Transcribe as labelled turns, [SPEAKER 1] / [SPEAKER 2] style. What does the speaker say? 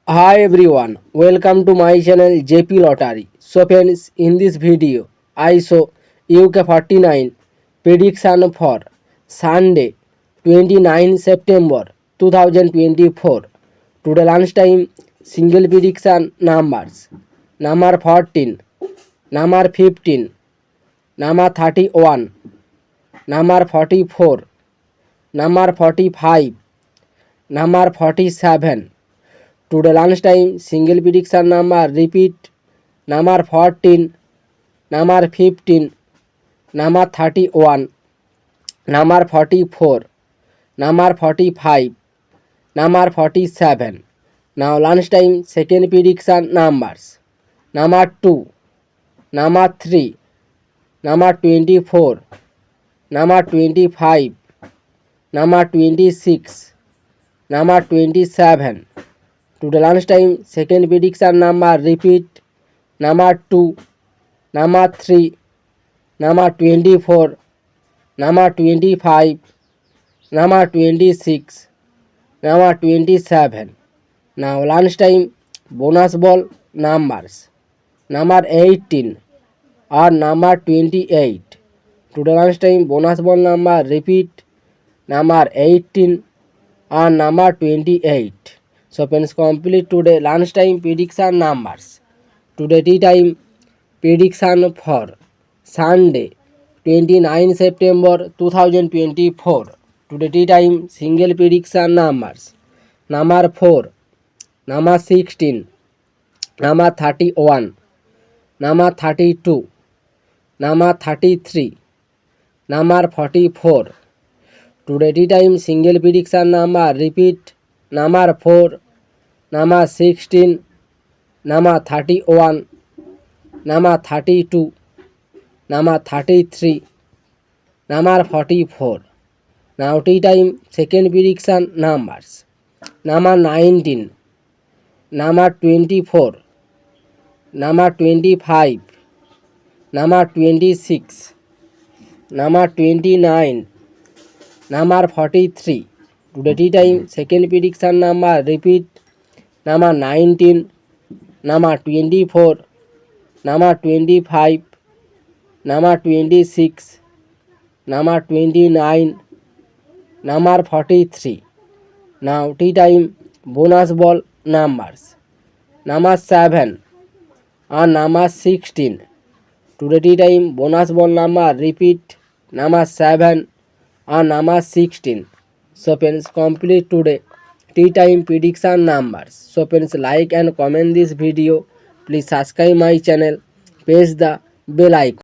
[SPEAKER 1] Hi everyone, welcome to my channel JP Lottery. So friends, in this video, I show UK49 prediction for Sunday 29 September 2024. Today lunchtime, single prediction numbers. Number 14, number 15, number 31, number 44, number 45, number 47. Today lunchtime, single prediction number repeat number 14, number 15, number 31, number 44, number 45, number 47. Now lunchtime, second prediction numbers number 2, number 3, number 24, number 25, number 26, number 27. Today lunchtime, second prediction number repeat number 2, number 3, number 24, number 25, number 26, number 27. Now lunchtime, bonus ball numbers number 18 or number 28. Today lunchtime, bonus ball number repeat number 18 or number 28. So friends, complete today lunchtime prediction numbers. Today tea time prediction for Sunday 29 September 2024. Today tea time single prediction numbers number 4, number 16, number 31, number 32, number 33, number 44. Today tea time single prediction number repeat number 4, number 16, number 31, number 32, number 33, number 44. Now tea time second prediction numbers number 19, number 24, number 25, number 26, number 29, number 43. Today tea time second prediction number repeat number 19, number 24, number 25, number 26, number 29, number 43. Now tea time bonus ball numbers number 7 and number 16. Today tea time bonus ball number repeat number 7 and number 16. So friends, complete today tea time prediction numbers. So friends, like and comment this video. Please subscribe my channel. Press the bell icon.